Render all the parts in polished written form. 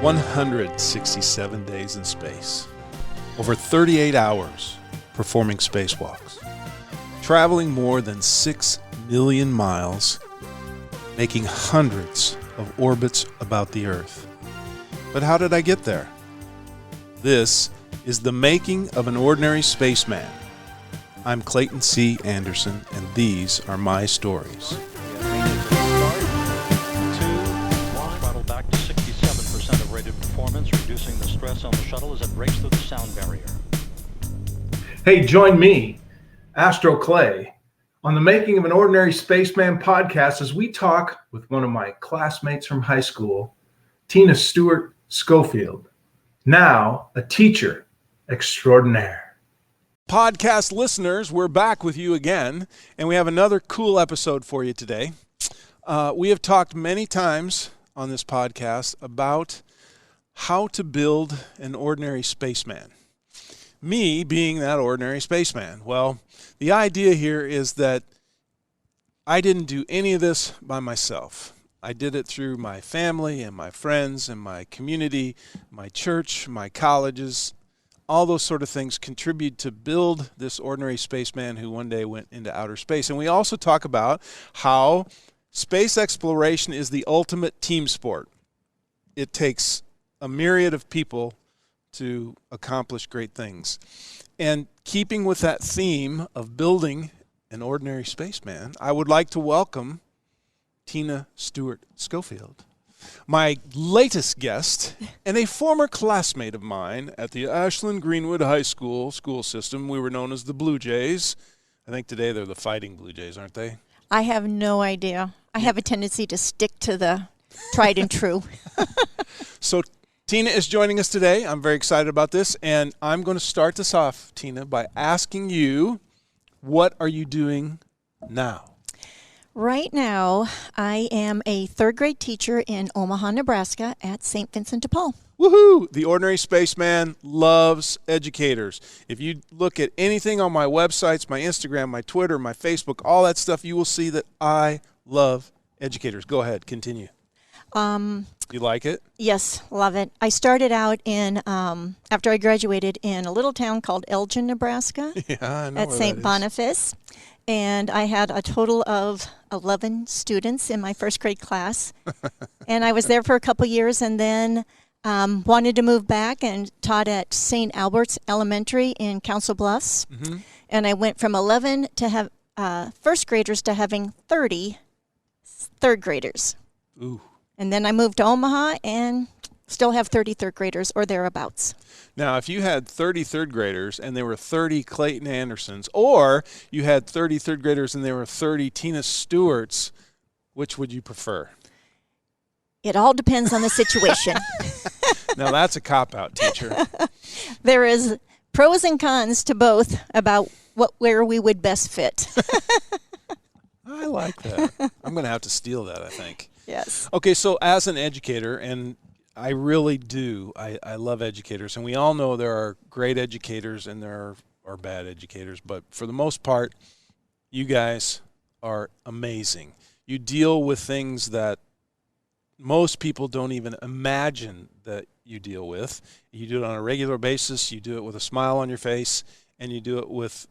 167 days in space, over 38 hours performing spacewalks, traveling more than 6 million miles, making hundreds of orbits about the Earth. But how did I get there? This is the making of an ordinary spaceman. I'm Clayton C. Anderson, and these are my stories. Throttle back to 67% of rated performance, reducing the stress on the shuttle as it breaks through the sound barrier. Hey, join me, Astro Clay, on the Making of an Ordinary Spaceman podcast as we talk with one of my classmates from high school, Tina Stewart Schofield, now a teacher extraordinaire. Podcast listeners, we're back with you again, and we have another cool episode for you today. We have talked many times on this podcast about how to build an ordinary spaceman. Me being that ordinary spaceman. Well, the idea here is that I didn't do any of this by myself. I did it through my family and my friends and my community, my church, my colleges. All those sort of things contribute to build this ordinary spaceman who one day went into outer space. And we also talk about how space exploration is the ultimate team sport. It takes a myriad of people to accomplish great things. And keeping with that theme of building an ordinary spaceman, I would like to welcome Tina Stewart Schofield, my latest guest and a former classmate of mine at the Ashland Greenwood High School system. We were known as the Blue Jays. I think today they're the Fighting Blue Jays, aren't they? I have no idea. I have a tendency to stick to the tried and true. So Tina is joining us today. I'm very excited about this, and I'm going to start this off, Tina, by asking you, what are you doing now? Right now, I am a third grade teacher in Omaha, Nebraska at St. Vincent de Paul. Woohoo! The Ordinary Spaceman loves educators. If you look at anything on my websites, my Instagram, my Twitter, my Facebook, all that stuff, you will see that I love educators. Go ahead, continue. You like it? Yes, love it. I started out in, after I graduated, in a little town called Elgin, Nebraska. Yeah, I know at where St. that is. Boniface. And I had a total of 11 students in my first grade class. And I was there for a couple years and then wanted to move back and taught at St. Albert's Elementary in Council Bluffs. Mm-hmm. And I went from 11 to have first graders to having 30 third graders. Ooh. And then I moved to Omaha and still have 30 third graders or thereabouts. Now, if you had 30 third graders and there were 30 Clayton Andersons, or you had 30 third graders and there were 30 Tina Stewarts, which would you prefer? It all depends on the situation. Now, that's a cop-out, teacher. There is pros and cons to both about where we would best fit. I like that. I'm going to have to steal that, I think. Yes. Okay, so as an educator, and I really do, I love educators, and we all know there are great educators and there are bad educators, but for the most part, you guys are amazing. You deal with things that most people don't even imagine that you deal with. You do it on a regular basis, you do it with a smile on your face, and you do it with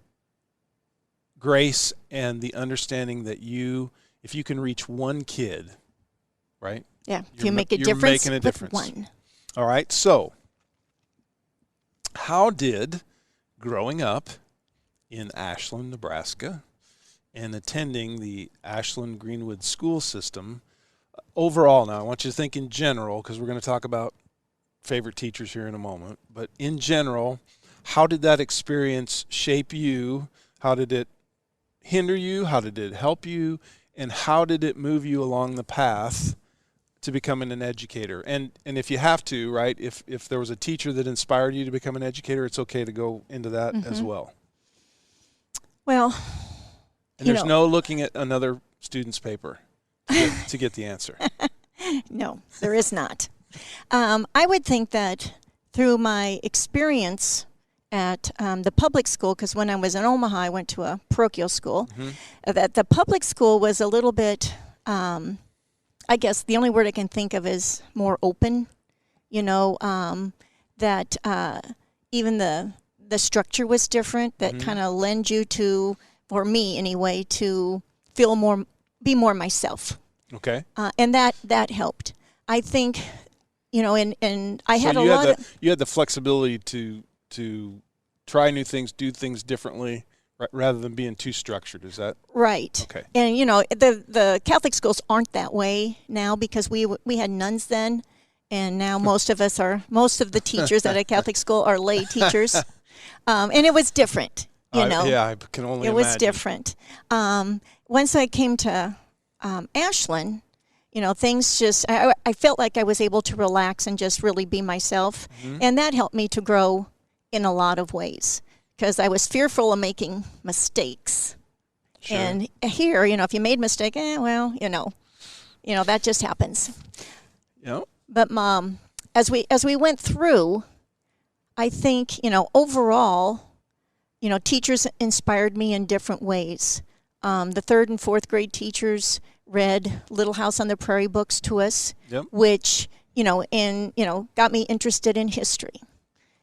grace and the understanding that if you can reach one kid, right? Yeah, if you make a difference, you're making a difference. With one. All right, so how did growing up in Ashland, Nebraska, and attending the Ashland Greenwood school system, overall now, I want you to think in general, because we're going to talk about favorite teachers here in a moment, but in general, how did that experience shape you? How did it hinder you? How did it help you? And how did it move you along the path to becoming an educator? And if you have to, right, if there was a teacher that inspired you to become an educator, it's okay to go into that as well. Well, and there's no looking at another student's paper to get the answer. No, there is not. I would think that through my experience at the public school, because when I was in Omaha, I went to a parochial school, that the public school was a little bit, I guess the only word I can think of is more open that even the structure was different, that kind of lend you to, or me anyway, to be more myself. Okay. And that helped. I think, and I had you had the flexibility to try new things, do things differently, rather than being too structured. Is that right? Okay. And the Catholic schools aren't that way now, because we had nuns then, and now most of the teachers at a Catholic school are lay teachers, and it was different. Yeah, I can only imagine. It was different. Once I came to Ashland, things just, I felt like I was able to relax and just really be myself, and that helped me to grow in a lot of ways, because I was fearful of making mistakes. Sure. And here, if you made a mistake, that just happens. Yeah. But as we went through, I think, overall, teachers inspired me in different ways. The 3rd and 4th grade teachers read Little House on the Prairie books to us, which, got me interested in history.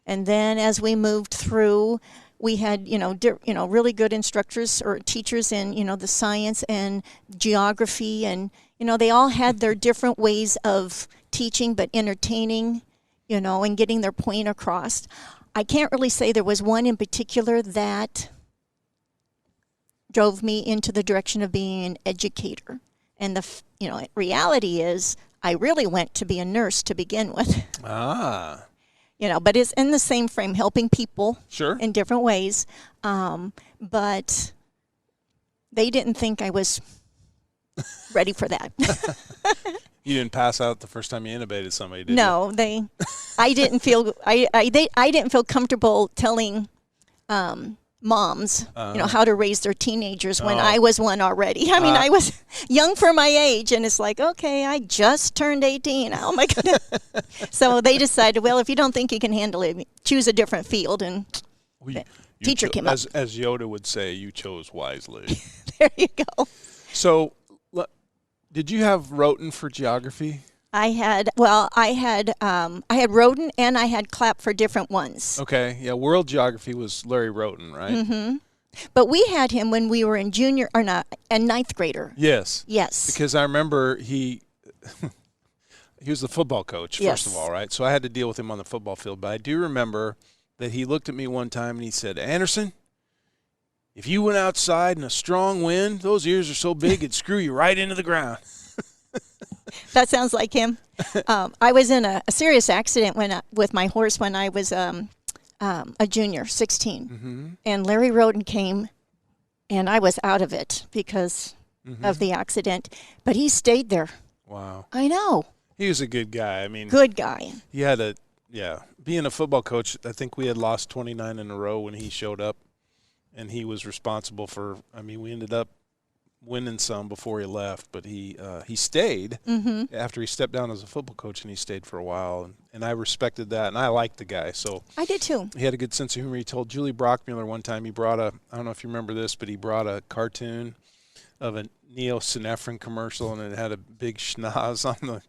And then as we moved through, we had, really good instructors or teachers in, the science and geography. And, they all had their different ways of teaching, but entertaining, and getting their point across. I can't really say there was one in particular that drove me into the direction of being an educator. And reality is I really went to be a nurse to begin with. Ah. But it's in the same frame, helping people Sure. in different ways. But they didn't think I was ready for that. You didn't pass out the first time you intubated somebody, did you? No, I didn't feel I didn't feel comfortable telling moms, how to raise their teenagers when I was one already. I mean, I was young for my age, and it's like, okay, I just turned 18. Oh my goodness! So they decided, well, if you don't think you can handle it, choose a different field. And teacher came up. As Yoda would say, you chose wisely. There you go. So, did you have Roten for geography? I had Roden and I had Clapp for different ones. Okay, yeah, world geography was Larry Roten, right? Mm-hmm. But we had him when we were in junior, or not, and 9th grader. Yes. Yes. Because I remember he was the football coach, Yes. first of all, right? So I had to deal with him on the football field. But I do remember that he looked at me one time and he said, Anderson, if you went outside in a strong wind, those ears are so big it'd screw you right into the ground. That sounds like him. I was in a serious accident with my horse when I was a junior, 16. Mm-hmm. And Larry Roden came, and I was out of it because of the accident. But he stayed there. Wow. I know. He was a good guy. I mean, good guy. He had being a football coach, I think we had lost 29 in a row when he showed up, and he was responsible for, we ended up winning some before he left, but he stayed after he stepped down as a football coach, and he stayed for a while, and I respected that, and I liked the guy. So I did too. He had a good sense of humor. He told Julie Brockmuller one time, he brought I don't know if you remember this, but he brought a cartoon of a Neo-Synephrine commercial, and it had a big schnoz on the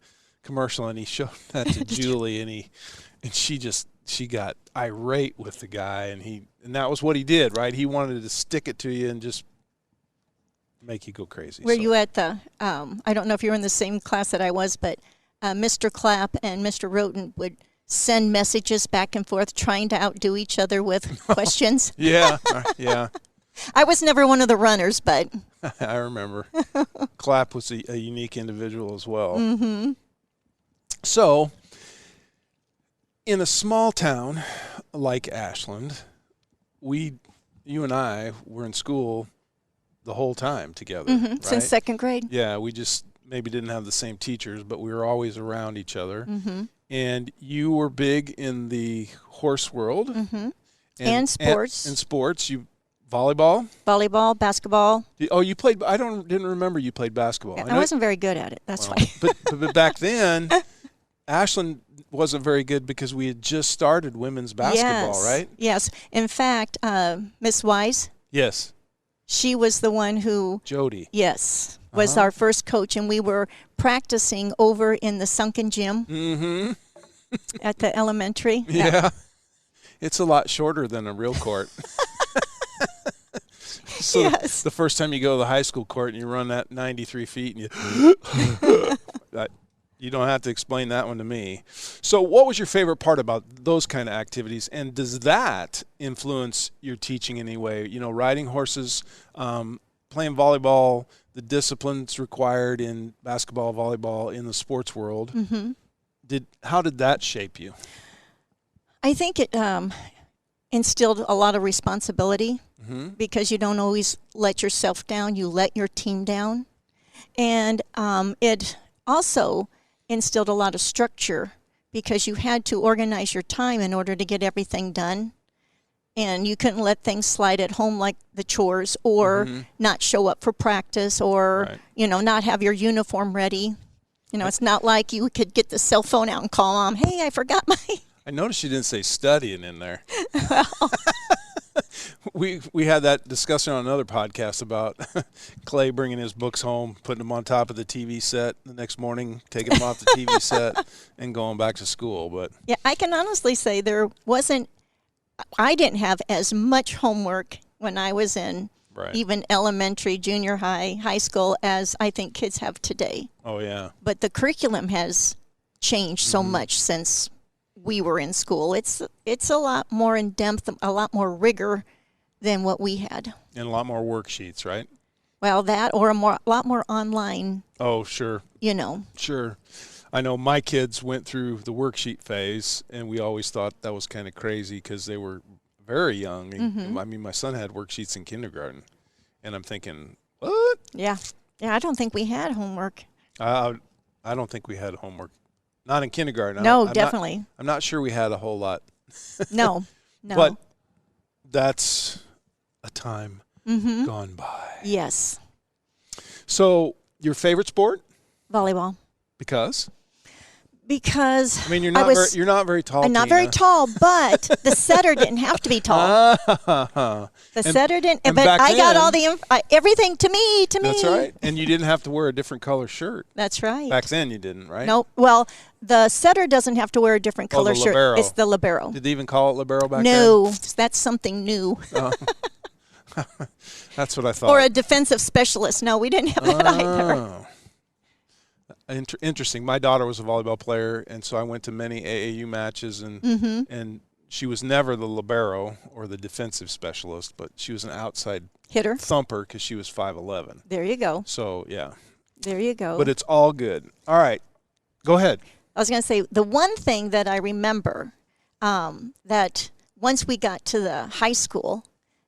commercial, and he showed that to Julie, and she got irate with the guy, and that was what he did, right? He wanted to stick it to you and just make you go crazy. Were you at the, I don't know if you were in the same class that I was, but Mr. Clapp and Mr. Roten would send messages back and forth trying to outdo each other with questions. Yeah. I was never one of the runners, but. I remember. Clapp was a unique individual as well. Mm-hmm. So, in a small town like Ashland, you and I were in school the whole time together, right? Since 2nd grade. Yeah, we just maybe didn't have the same teachers, but we were always around each other. Mm-hmm. And you were big in the horse world. Mm-hmm. And sports. And sports. You volleyball? Volleyball, basketball. Oh, you played. Didn't remember you played basketball. I wasn't very good at it. That's why. but back then, Ashland wasn't very good because we had just started women's basketball, right? Yes. In fact, Miss Wise. Yes. She was the one who. Jody. Yes. Was our first coach, and we were practicing over in the sunken gym. Mm-hmm. at the elementary. Yeah. It's a lot shorter than a real court. So Yes. the first time you go to the high school court and you run that 93 feet and you don't have to explain that one to me. So what was your favorite part about those kind of activities, and does that influence your teaching in any way? You know, riding horses, playing volleyball, the disciplines required in basketball, volleyball, in the sports world. Mm-hmm. How did that shape you? I think it instilled a lot of responsibility because you don't always let yourself down. You let your team down. And it also instilled a lot of structure because you had to organize your time in order to get everything done. And you couldn't let things slide at home like the chores or not show up for practice or, not have your uniform ready. You know, it's not like you could get the cell phone out and call Mom, hey, I forgot my... I noticed you didn't say studying in there. We had that discussion on another podcast about Clay bringing his books home, putting them on top of the TV set the next morning, taking them off the TV set, and going back to school. But yeah, I can honestly say I didn't have as much homework when I was in even elementary, junior high, high school as I think kids have today. Oh, yeah. But the curriculum has changed so much since we were in school. It's a lot more in depth, a lot more rigor than what we had. And a lot more worksheets, right? Well, that or a lot more online. Oh, sure. You know. Sure. I know my kids went through the worksheet phase, and we always thought that was kind of crazy because they were very young. I mean, my son had worksheets in kindergarten, and I'm thinking, what? Yeah. Yeah, I don't think we had homework. I don't think we had homework. Not in kindergarten. No, definitely. I'm not sure we had a whole lot. No. But that's a time gone by. Yes. So, your favorite sport? Volleyball. Because? Because I mean, you're not very tall. I'm not Tina. very tall, but the setter didn't have to be tall. Setter didn't. But I got all everything to me. That's right. And you didn't have to wear a different color shirt. That's right. Back then, you didn't, right? Nope. Well, the setter doesn't have to wear a different color shirt. Libero. It's the libero. Did they even call it libero back then? No, that's something new. Oh. That's what I thought. Or a defensive specialist. No, we didn't have that either. Interesting. My daughter was a volleyball player, and so I went to many AAU matches, and she was never the libero or the defensive specialist, but she was an outside hitter thumper because she was 5'11". There you go. So, yeah. There you go. But it's all good. All right. Go ahead. I was going to say, the one thing that I remember that once we got to the high school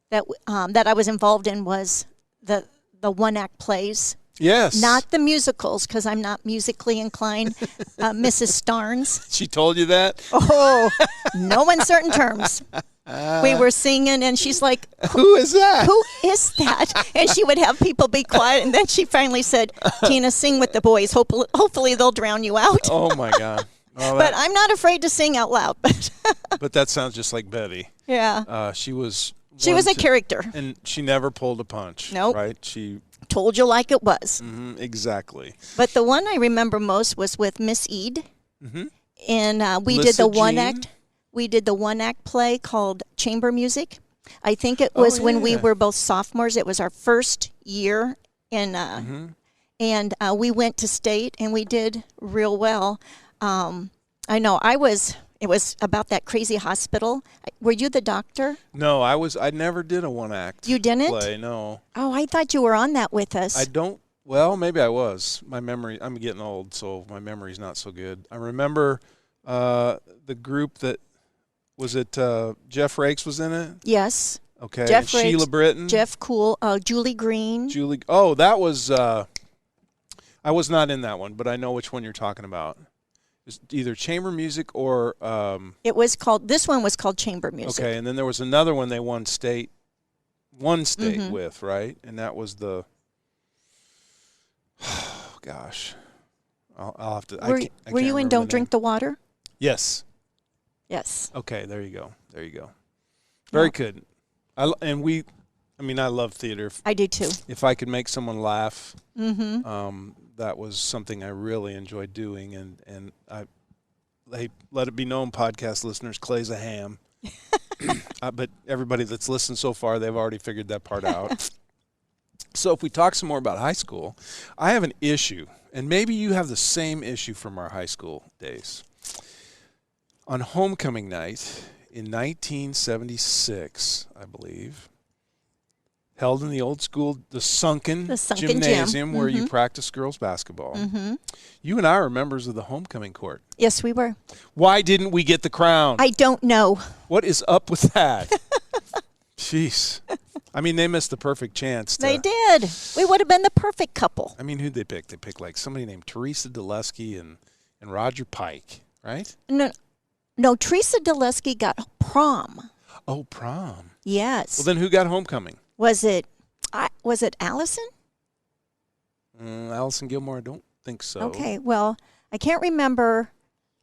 that I was involved in was the one-act plays. Yes. Not the musicals, because I'm not musically inclined. Mrs. Starnes. She told you that? Oh, no uncertain terms. We were singing, and she's like, Who is that? Who is that? And she would have people be quiet, and then she finally said, Tina, sing with the boys. Hopefully they'll drown you out. Oh, my God. Well, but I'm not afraid to sing out loud. But that sounds just like Betty. Yeah. She was a character. And she never pulled a punch. Nope. Right? She told you like it was. Exactly. But the one I remember most was with Miss Ede. And we Lissa did the Jean? one act. We did the one act play called Chamber Music. I think it was when we were both sophomores. It was our first year in, and we went to state and we did real well. I know it was about that crazy hospital. Were you the doctor? No, I never did a one act. You didn't? Play, no. Oh, I thought you were on that with us. I don't. Well, maybe I was. My memory. I'm getting old, so my memory's not so good. I remember the group that was it. Jeff Rakes was in it. Yes. Okay. Jeff Sheila Rakes, Britton. Jeff Cool. Julie Green. Julie. Oh, that was. I was not in that one, but I know which one you're talking about. It's either chamber music or. It was called. This one was called chamber music. Okay, and then there was another one they won state with, right? And that was the. Oh, gosh, I'll have to. Were you in Don't Drink the Water? Yes. Yes. Okay, there you go. Very good. I love theater. I do too. If I could make someone laugh, that was something I really enjoyed doing, and I hey, let it be known, podcast listeners, Clay's a ham. But everybody that's listened so far, they've already figured that part out. So if we talk some more about high school, I have an issue, and maybe you have the same issue from our high school days. On homecoming night in 1976, I believe, held in the old school, the sunken gymnasium where you practice girls basketball. You and I are members of the homecoming court. Yes, we were. Why didn't we get the crown? I don't know. What is up with that? Jeez. I mean, they missed the perfect chance. They did. We would have been the perfect couple. I mean, who'd they pick? They picked like somebody named Teresa Dulesky and Roger Pike, right? No, Teresa Dulesky got prom. Oh, prom. Yes. Well, then who got homecoming? Was it Allison? Allison Gilmore, I don't think so. Okay, well, I can't remember.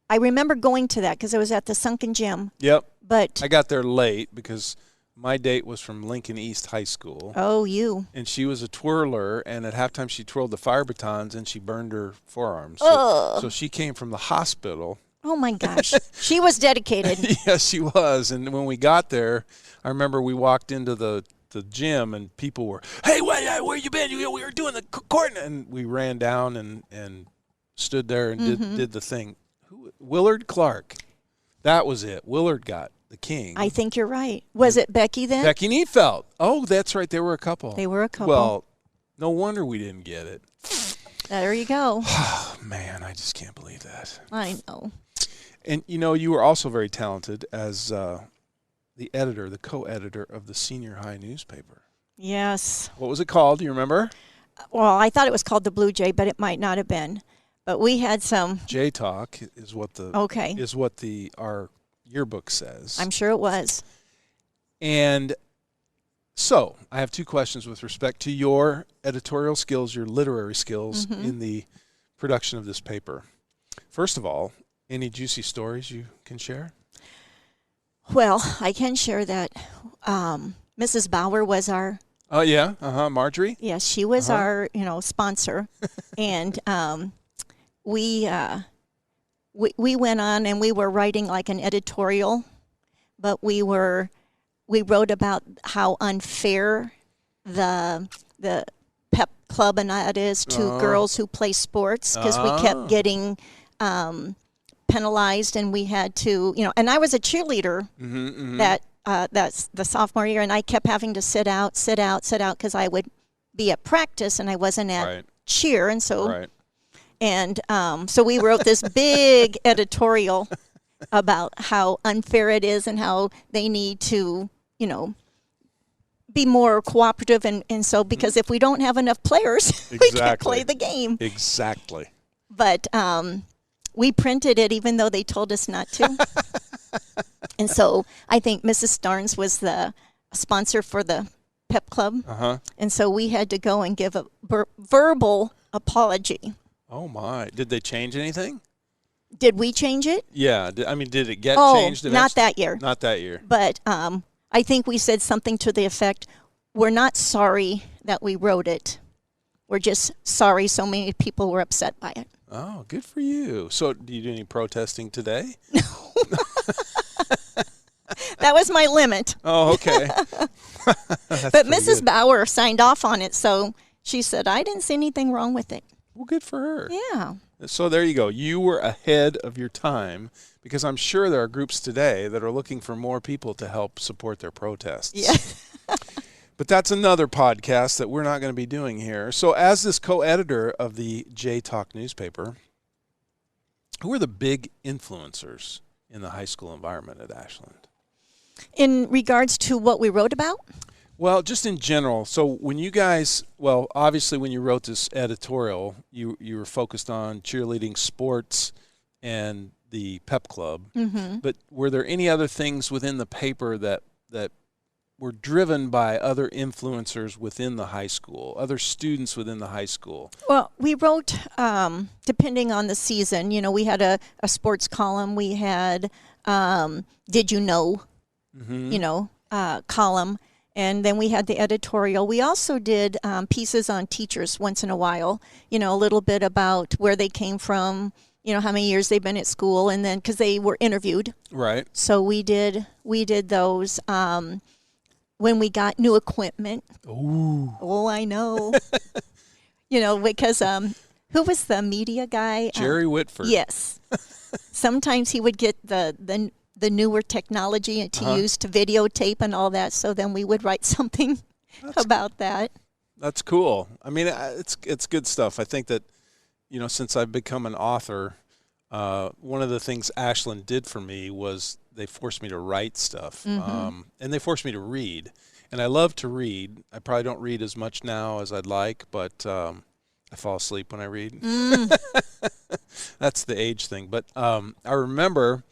I remember going to that because I was at the sunken gym. Yep. But I got there late because my date was from Lincoln East High School. Oh, you. And she was a twirler, and at halftime she twirled the fire batons, and she burned her forearms. So she came from the hospital. Oh, my gosh. She was dedicated. Yes, she was. And when we got there, I remember we walked into the gym, and people were, hey, where you been? We were doing the court. And we ran down and stood there and did the thing. Willard Clark. That was it. Willard got the king. I think you're right. Was it Becky then? Becky Neatfeld. Oh, that's right. They were a couple. They were a couple. Well, no wonder we didn't get it. There you go. Oh, man, I just can't believe that. I know. And, you were also very talented as the co-editor of the senior high newspaper. Yes. What was it called? Do you remember? Well, I thought it was called the Blue Jay, but it might not have been. But we had some. J Talk is what our yearbook says. I'm sure it was. And so I have two questions with respect to your editorial skills, your literary skills in the production of this paper. First of all, any juicy stories you can share? Well, I can share that Mrs. Bauer was our. Oh, yeah. Marjorie? Yes, she was our, sponsor. And we went on and we were writing like an editorial, but we wrote about how unfair the pep club and that is to girls who play sports because we kept getting penalized and we had to, and I was a cheerleader that's the sophomore year, and I kept having to sit out because I would be at practice and I wasn't at cheer, and so. Right. And so we wrote this big editorial about how unfair it is and how they need to, be more cooperative. And so because if we don't have enough players, we can't play the game. Exactly. But we printed it even though they told us not to. And so I think Mrs. Starnes was the sponsor for the pep club. And so we had to go and give a verbal apology. Oh, my. Did they change anything? Did we change it? Yeah. Did it get changed eventually? Not that year. Not that year. But I think we said something to the effect, we're not sorry that we wrote it. We're just sorry so many people were upset by it. Oh, good for you. So do you do any protesting today? No. That was my limit. Oh, okay. But Mrs. Bauer signed off on it, so she said, I didn't see anything wrong with it. Well, good for her. Yeah. So there you go. You were ahead of your time because I'm sure there are groups today that are looking for more people to help support their protests. Yeah. But that's another podcast that we're not going to be doing here. So as this co-editor of the J Talk newspaper, who are the big influencers in the high school environment at Ashland? In regards to what we wrote about? Well, just in general. So when you guys, obviously when you wrote this editorial, you were focused on cheerleading, sports, and the pep club. But were there any other things within the paper that were driven by other influencers within the high school, other students within the high school? Well, we wrote, depending on the season, we had a sports column. We had, Did You Know, column. And then we had the editorial. We also did pieces on teachers once in a while, a little bit about where they came from, how many years they've been at school, and then because they were interviewed. Right. So we did those when we got new equipment. Ooh. Oh, I know. Because who was the media guy? Jerry Whitford. Yes. Sometimes he would get the newer technology to use to videotape and all that. So then we would write something about that. That's cool. I mean, it's good stuff. I think that, since I've become an author, one of the things Ashland did for me was they forced me to write stuff, and they forced me to read. And I love to read. I probably don't read as much now as I'd like, but I fall asleep when I read. That's the age thing. But I remember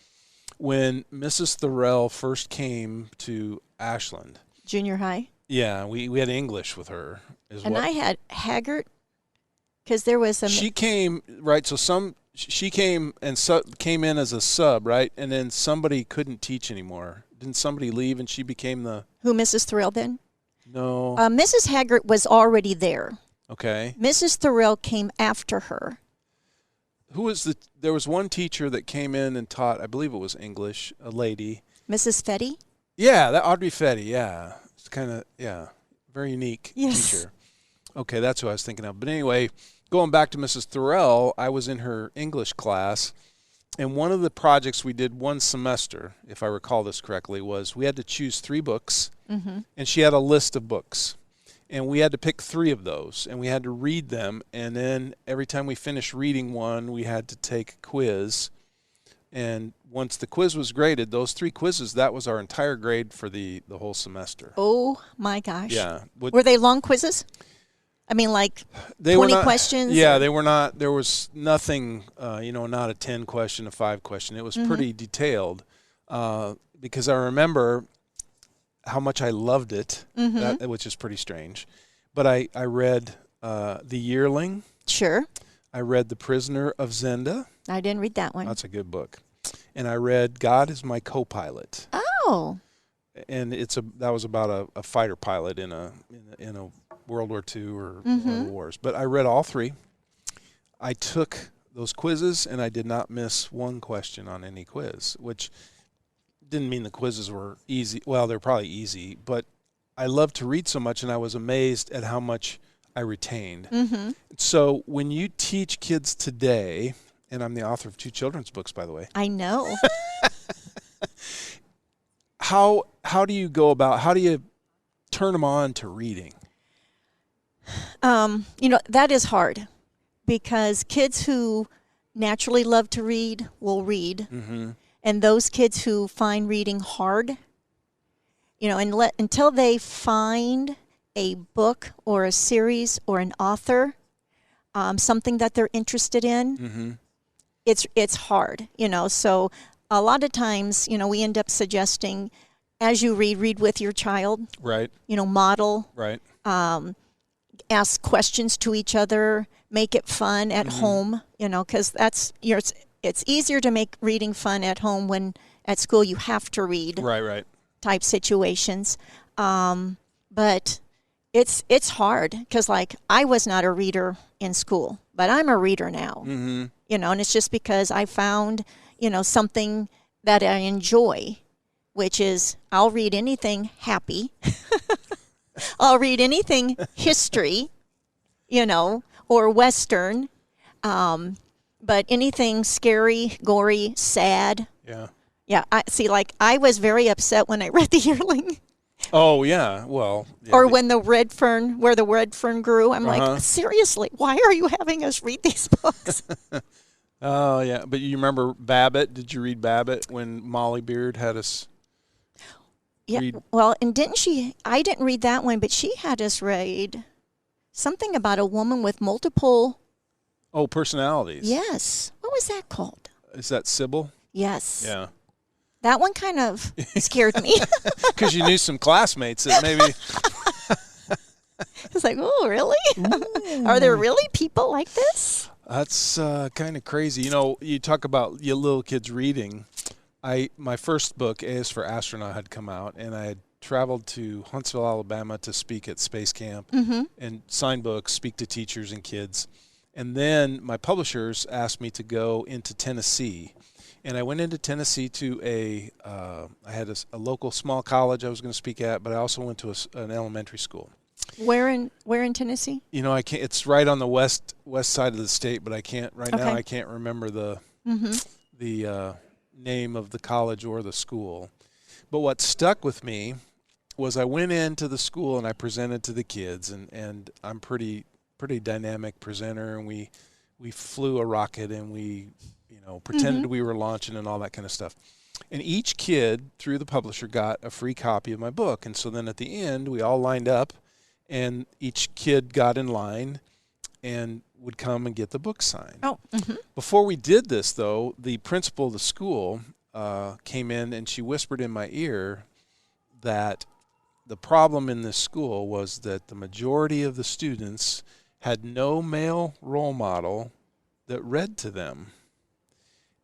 when Mrs. Thorell first came to Ashland. Junior high? Yeah, we had English with her as well. And I had Haggart, because there was some... She came, right, so she came and came in as a sub, right? And then somebody couldn't teach anymore. Didn't somebody leave and she became the... Who, Mrs. Thorell then? No. Mrs. Haggart was already there. Okay. Mrs. Thorell came after her. There was one teacher that came in and taught, I believe it was English, a lady. Mrs. Fetty? Yeah, that Audrey Fetty, yeah. It's kind of, very unique teacher. Okay, that's who I was thinking of. But anyway, going back to Mrs. Thorell, I was in her English class, and one of the projects we did one semester, if I recall this correctly, was we had to choose 3 books, and she had a list of books. And we had to pick 3 of those, and we had to read them. And then every time we finished reading one, we had to take a quiz. And once the quiz was graded, those 3 quizzes, that was our entire grade for the whole semester. Oh, my gosh. Yeah. Were they long quizzes? I mean, like 20 questions? Yeah, they were not. There was nothing, not a 10 question, a 5 question. It was pretty detailed because I remember how much I loved it, which is pretty strange. But I read The Yearling. Sure. I read The Prisoner of Zenda. I didn't read that one. That's a good book. And I read God is My Co-Pilot. Oh. And that was about a fighter pilot in a World War II or one of the wars. But I read all 3. I took those quizzes, and I did not miss one question on any quiz, which didn't mean the quizzes were easy. Well, they're probably easy, but I love to read so much, and I was amazed at how much I retained. So when you teach kids today, and I'm the author of 2 children's books, by the way. I know. How do you go about, how do you turn them on to reading? That is hard because kids who naturally love to read will read. And those kids who find reading hard, until they find a book or a series or an author, something that they're interested in, it's hard, So a lot of times, we end up suggesting, as you read with your child. Right. Model. Right. Ask questions to each other, make it fun at home, because that's it's easier to make reading fun at home when at school you have to read. Right. Type situations. But it's hard because, like, I was not a reader in school, but I'm a reader now. And it's just because I found, something that I enjoy, which is I'll read anything happy. I'll read anything history, or Western. But anything scary, gory, sad. Yeah. Yeah. I was very upset when I read The Yearling. Oh, yeah. Well. Yeah, or when the red fern grew. I'm like, seriously, why are you having us read these books? Oh, yeah. But you remember Babbitt? Did you read Babbitt when Molly Beard had us read? Well, and I didn't read that one, but she had us read something about a woman with multiple... Oh, personalities. Yes. What was that called? Is that Sybil? Yes. Yeah. That one kind of scared me. Because you knew some classmates that maybe... It's like, oh, really? Are there really people like this? That's kind of crazy. You talk about your little kids reading. My first book, A is for Astronaut, had come out, and I had traveled to Huntsville, Alabama to speak at Space Camp and sign books, speak to teachers and kids. And then my publishers asked me to go into Tennessee. And I went into Tennessee to I had a local small college I was going to speak at, but I also went to an elementary school. Where in Tennessee? You know, I can't. It's right on the west side of the state, but I can't now. I can't remember the name of the college or the school. But what stuck with me was I went into the school and I presented to the kids, and I'm pretty dynamic presenter, and we flew a rocket and we pretended we were launching and all that kind of stuff. And each kid through the publisher got a free copy of my book. And so then at the end we all lined up, and each kid got in line and would come and get the book signed. Oh. Before we did this, though, the principal of the school came in and she whispered in my ear that the problem in this school was that the majority of the students had no male role model that read to them.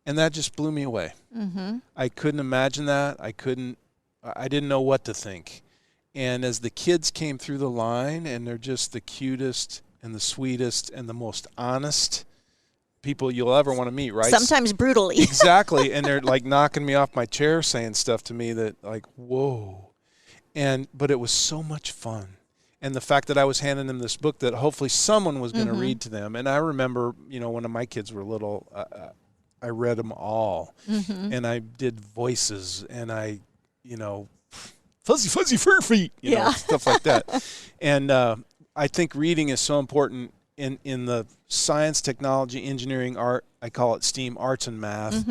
And that just blew me away. I couldn't imagine that. I didn't know what to think. And as the kids came through the line, and they're just the cutest and the sweetest and the most honest people you'll ever want to meet, right? Sometimes brutally. Exactly. And they're like knocking me off my chair, saying stuff to me that like, whoa. But it was so much fun. And the fact that I was handing them this book that hopefully someone was going to read to them. And I remember, when my kids were little, I read them all. And I did voices, and I, fuzzy, fuzzy fur feet, stuff like that. And I think reading is so important in the science, technology, engineering, art. I call it STEAM, arts and math.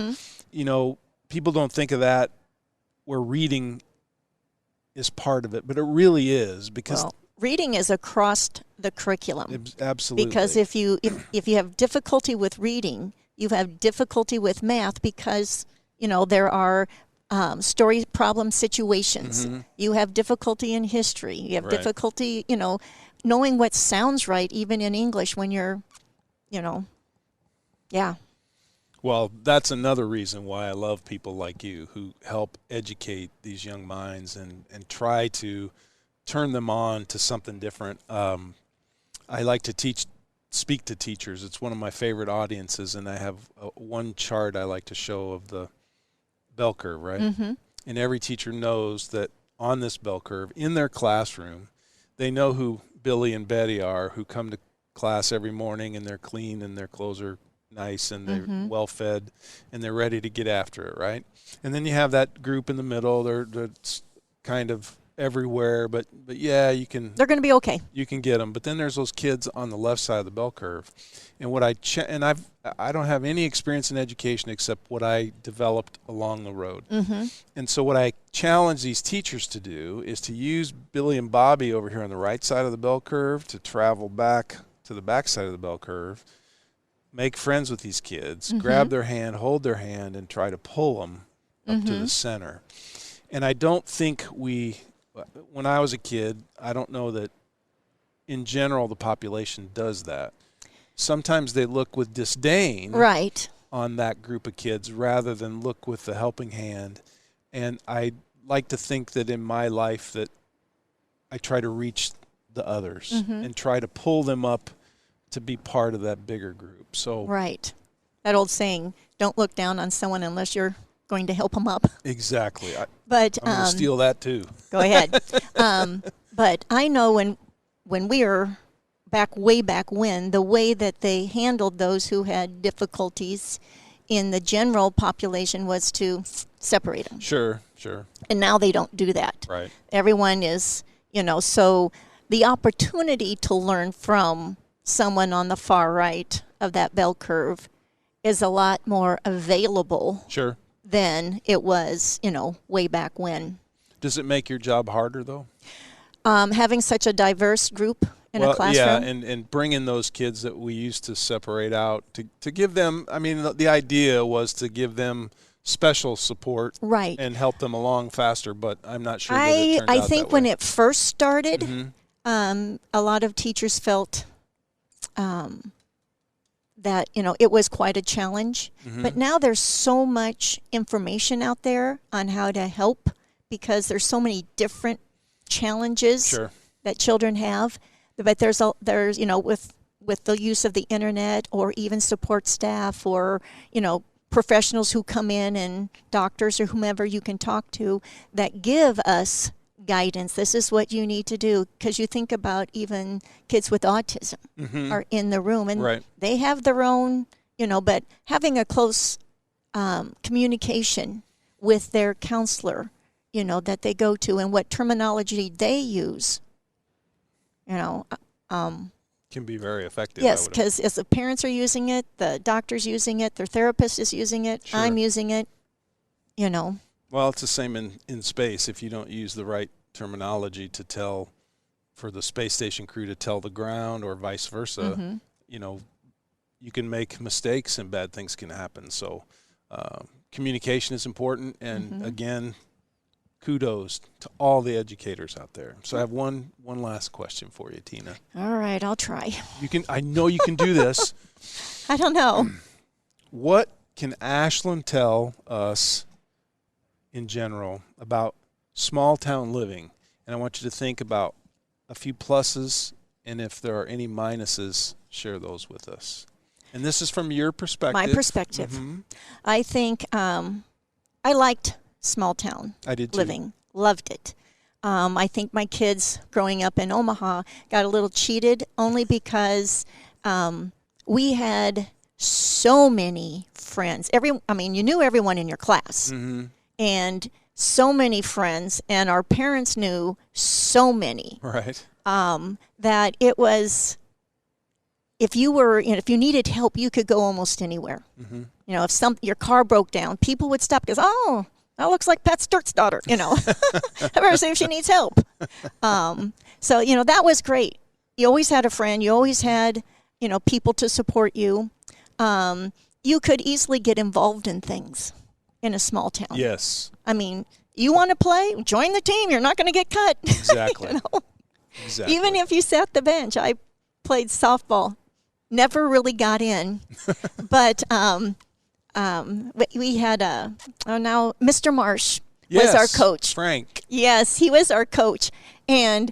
People don't think of that where reading is part of it, but it really is, because reading is across the curriculum. Absolutely. Because if you have difficulty with reading, you have difficulty with math, because there are story problem situations. You have difficulty in history. You have difficulty, knowing what sounds right, even in English, when you're, yeah. Well, that's another reason why I love people like you who help educate these young minds and try to turn them on to something different. I like to speak to teachers. It's one of my favorite audiences, and I have one chart I like to show of the bell curve, right? And every teacher knows that on this bell curve, in their classroom, they know who Billy and Betty are, who come to class every morning, and they're clean and their clothes are nice and they're well fed and they're ready to get after it, right? And then you have that group in the middle. They're kind of everywhere, but yeah, they're going to be okay. You can get them. But then there's those kids on the left side of the bell curve. And what I don't have any experience in education except what I developed along the road. And so what I challenge these teachers to do is to use Billy and Bobby over here on the right side of the bell curve to travel back to the back side of the bell curve, make friends with these kids, grab their hand, hold their hand, and try to pull them up to the center. And I don't think when I was a kid, I don't know that in general the population does that. Sometimes they look with disdain on that group of kids rather than look with the helping hand. And I like to think that in my life that I try to reach the others and try to pull them up to be part of that bigger group. So that old saying, don't look down on someone unless you're going to help them up. Exactly. I'm going to steal that too. Go ahead. But I know when we were way back when, the way that they handled those who had difficulties in the general population was to separate them. Sure. And now they don't do that. Right. Everyone is, so the opportunity to learn from someone on the far right of that bell curve is a lot more available than it was, way back when. Does it make your job harder, though? Having such a diverse group in a classroom? Yeah, and bringing those kids that we used to separate out to give them, the idea was to give them special support and help them along faster, but I'm not sure that it turned out I think that when way. it first started, a lot of teachers felt that, it was quite a challenge. But now there's so much information out there on how to help, because there's so many different challenges that children have. But there's with with the use of the internet, or even support staff, or, professionals who come in, and doctors or whomever you can talk to that give us guidance. This is what you need to do, because you think about even kids with autism are in the room, and they have their own, but having a close communication with their counselor, that they go to, and what terminology they use, can be very effective. Yes, because as the parents are using it, the doctor's using it, their therapist is using it, Sure. I'm using it, Well, it's the same in space. If you don't use the right terminology to tell, for the space station crew to tell the ground, or vice versa, you can make mistakes and bad things can happen. So communication is important. And again, kudos to all the educators out there. So I have one last question for you, Tina. All right, I'll try. I know you can do this. I don't know. What can Ashlyn tell us in general about small town living? And I want you to think about a few pluses, and if there are any minuses, share those with us. And this is from your perspective. My perspective. I think I liked small town I did too. living. Loved it. I think my kids growing up in Omaha got a little cheated, only because we had so many friends. You knew everyone in your class. And so many friends, and our parents knew so many. Right. That it was, if you needed help, you could go almost anywhere. If your car broke down, people would stop because, oh, that looks like Pat Sturt's daughter, I better see if she needs help. So, that was great. You always had a friend. You always had, people to support you. You could easily get involved in things in a small town. Yes. You want to play? Join the team. You're not going to get cut. Exactly. Exactly. Even if you sat the bench. I played softball. Never really got in. But we had now Mr. Marsh was our coach. Frank. Yes, he was our coach. And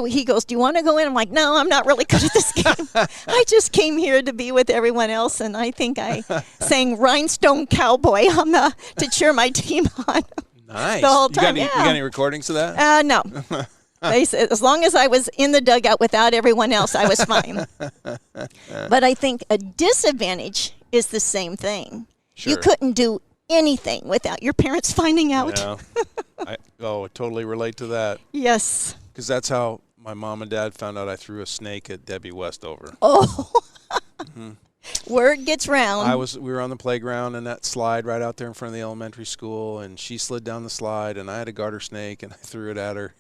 he goes, do you want to go in? I'm like, no, I'm not really good at this game. I just came here to be with everyone else, and I think I sang Rhinestone Cowboy to cheer my team on. Nice. The whole time. You got any recordings of that? No. They said, as long as I was in the dugout without everyone else, I was fine. But I think a disadvantage is the same thing. Sure. You couldn't do anything without your parents finding out. Yeah. I totally relate to that. Yes. Because that's how my mom and dad found out I threw a snake at Debbie Westover. Oh. Word gets round. We were on the playground and that slide right out there in front of the elementary school, and she slid down the slide, and I had a garter snake and I threw it at her.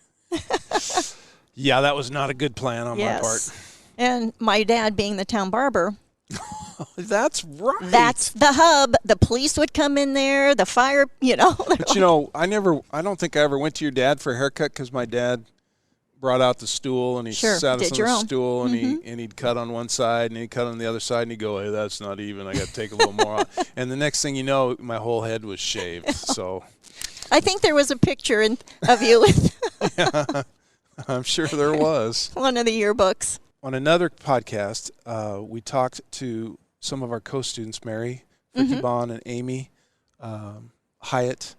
Yeah, that was not a good plan on my part. And my dad being the town barber. That's right. That's the hub. The police would come in there, the fire, But I don't think I ever went to your dad for a haircut, because my dad brought out the stool and he sat us on the stool, and he'd cut on one side and he'd cut on the other side, and he'd go, hey, that's not even. I got to take a little more off. And the next thing you know, my whole head was shaved. So I think there was a picture of you with yeah, I'm sure there was. One of the yearbooks. On another podcast, we talked to some of our co-students, Mary, Vicky Bond, and Amy Hyatt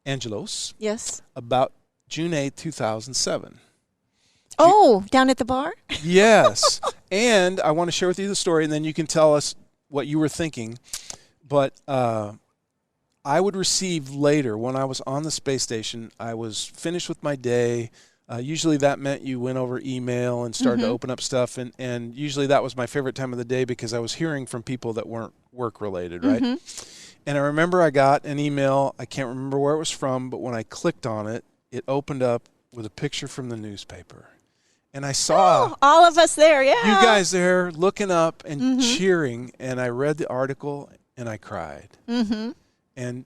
Angelos. Yes. About June 8th, 2007. Oh, down at the bar? Yes. And I want to share with you the story, and then you can tell us what you were thinking. But I would receive later, when I was on the space station, I was finished with my day. Usually that meant you went over email and started to open up stuff. And usually that was my favorite time of the day, because I was hearing from people that weren't work-related, right? And I remember I got an email. I can't remember where it was from, but when I clicked on it, it opened up with a picture from the newspaper. And I saw all of us there, yeah. You guys there looking up and cheering. And I read the article and I cried. And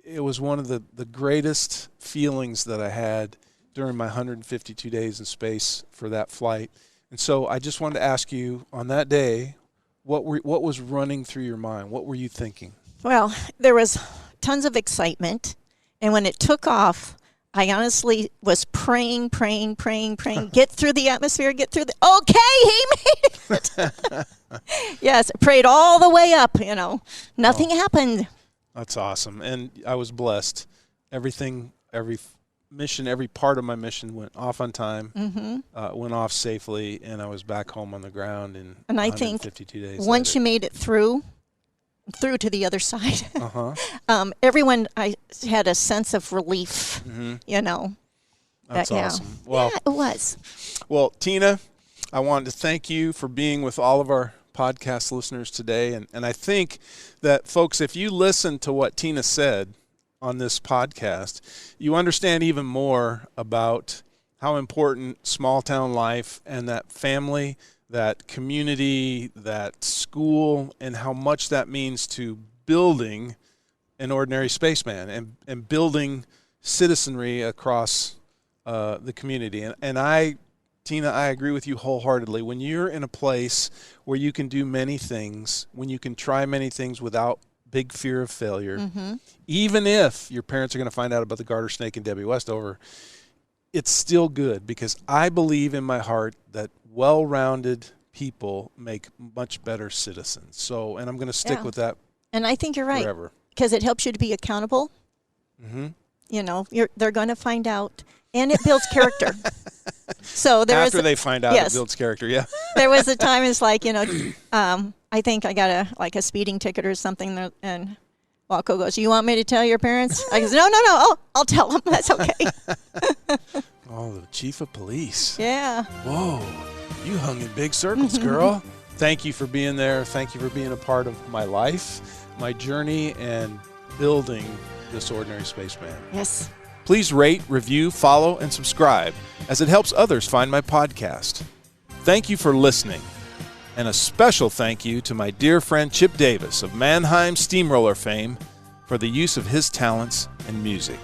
it was one of the greatest feelings that I had during my 152 days in space for that flight. And so I just wanted to ask you, on that day, what was running through your mind? What were you thinking? Well, there was tons of excitement. And when it took off, I honestly was praying, get through the atmosphere, okay, he made it. Yes, prayed all the way up, Nothing happened. That's awesome. And I was blessed. Everything, every mission, every part of my mission went off on time, went off safely, and I was back home on the ground in 152 days once later. you made it through to the other side, everyone I had a sense of relief, That's awesome. Yeah. Well, yeah, it was. Well, Tina, I wanted to thank you for being with all of our podcast listeners today. And I think that, folks, if you listen to what Tina said on this podcast, you understand even more about how important small town life and that family, that community, that school, and how much that means to building an ordinary spaceman and building citizenry across the community. And Tina, I agree with you wholeheartedly. When you're in a place where you can do many things, when you can try many things without big fear of failure, even if your parents are going to find out about the garter snake and Debbie Westover, it's still good, because I believe in my heart that well-rounded people make much better citizens. So, and I'm going to stick with that. And I think you're right, forever. Because it helps you to be accountable. They're going to find out, and it builds character. So after they find out, it builds character. Yeah. There was a time it's like, I think I got a speeding ticket or something, and Walco goes, "You want me to tell your parents?" I goes, No. Oh, I'll tell them. That's okay. Oh, the chief of police. Yeah. Whoa, you hung in big circles, girl. Thank you for being there. Thank you for being a part of my life, my journey, and building this ordinary spaceman. Yes. Please rate, review, follow, and subscribe, as it helps others find my podcast. Thank you for listening. And a special thank you to my dear friend Chip Davis of Mannheim Steamroller fame for the use of his talents and music.